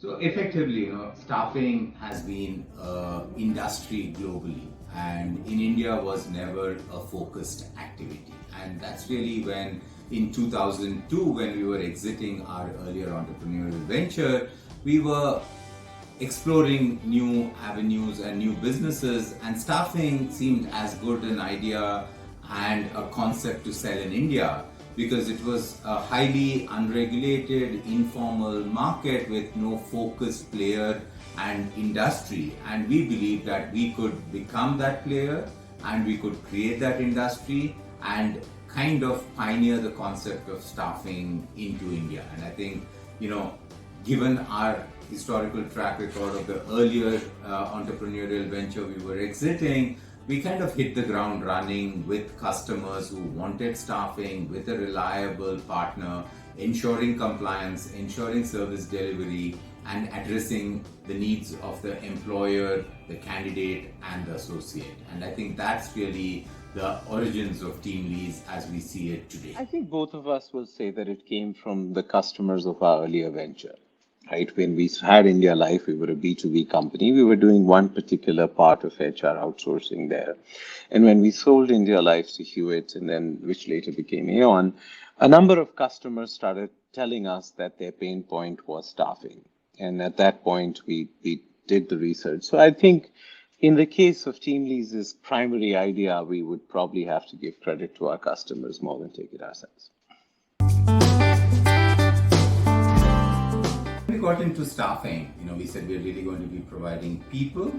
So effectively, staffing has been industry globally, and in India was never a focused activity. And that's really when, in 2002, when we were exiting our earlier entrepreneurial venture, we were exploring new avenues and new businesses, and staffing seemed as good an idea and a concept to sell in India because it was a highly unregulated, informal market with no focused player and industry. And we believed that we could become that player and we could create that industry and kind of pioneer the concept of staffing into India. And I think, given our historical track record of the earlier entrepreneurial venture we were exiting, we kind of hit the ground running with customers who wanted staffing with a reliable partner, ensuring compliance, ensuring service delivery, and addressing the needs of the employer, the candidate, and the associate. And I think that's really the origins of TeamLease as we see it today. I think both of us will say that it came from the customers of our earlier venture. Right, when we had India Life, we were a B2B company. We were doing one particular part of HR outsourcing there. And when we sold India Life to Hewitt, and then which later became Aon, a number of customers started telling us that their pain point was staffing. And at that point, we did the research. So I think in the case of TeamLease's primary idea, we would probably have to give credit to our customers more than take it ourselves. We got into staffing, we said we're really going to be providing people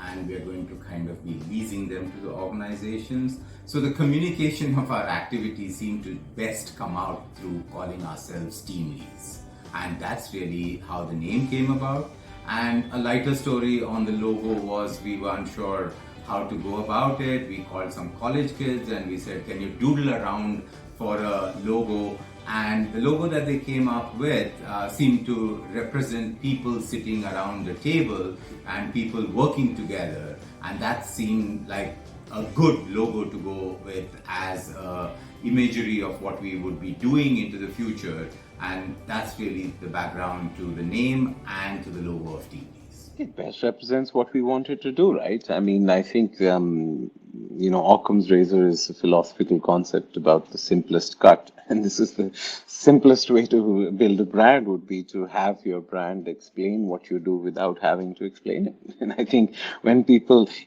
and we're going to kind of be leasing them to the organizations. So the communication of our activities seemed to best come out through calling ourselves TeamLease. And that's really how the name came about. And a lighter story on the logo was we were unsure how to go about it. We called some college kids and we said, can you doodle around for a logo? And the logo that they came up with seemed to represent people sitting around the table and people working together. And that seemed like a good logo to go with as imagery of what we would be doing into the future. And that's really the background to the name and to the logo of TeamLease. It best represents what we wanted to do, right? I mean, I think, Occam's razor is a philosophical concept about the simplest cut. And this is the simplest way to build a brand would be to have your brand explain what you do without having to explain it. And I think when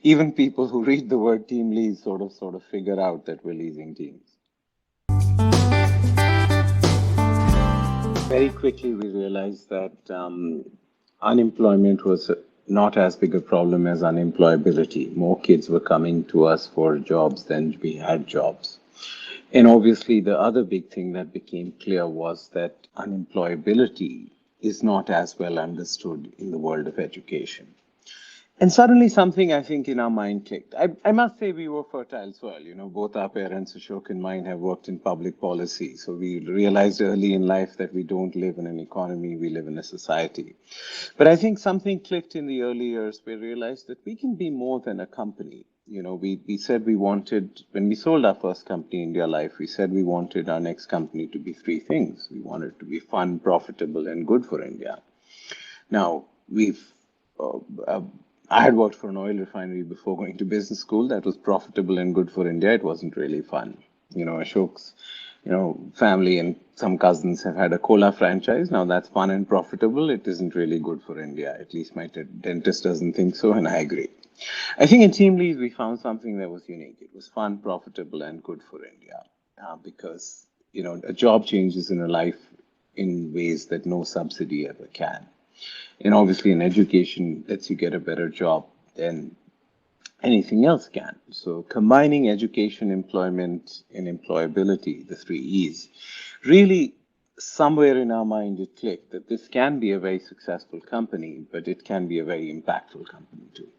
even people who read the word TeamLease sort of figure out that we're leasing teams. Very quickly, we realized that unemployment was not as big a problem as unemployability. More kids were coming to us for jobs than we had jobs. And obviously, the other big thing that became clear was that unemployability is not as well understood in the world of education. And suddenly something, I think, in our mind clicked. I must say we were fertile soil. Both our parents, Ashok and mine, have worked in public policy. So we realized early in life that we don't live in an economy, we live in a society. But I think something clicked in the early years. We realized that we can be more than a company. We said we wanted, when we sold our first company, India Life, we said we wanted our next company to be three things. We wanted it to be fun, profitable, and good for India. Now, I had worked for an oil refinery before going to business school. That was profitable and good for India. It wasn't really fun. Ashok's, family and some cousins have had a cola franchise. Now that's fun and profitable. It isn't really good for India. At least my dentist doesn't think so, and I agree. I think in TeamLease, we found something that was unique. It was fun, profitable, and good for India because, a job changes in a life in ways that no subsidy ever can. And obviously, an education lets you get a better job than anything else can. So combining education, employment, and employability, the three E's, really somewhere in our mind it clicked that this can be a very successful company, but it can be a very impactful company too.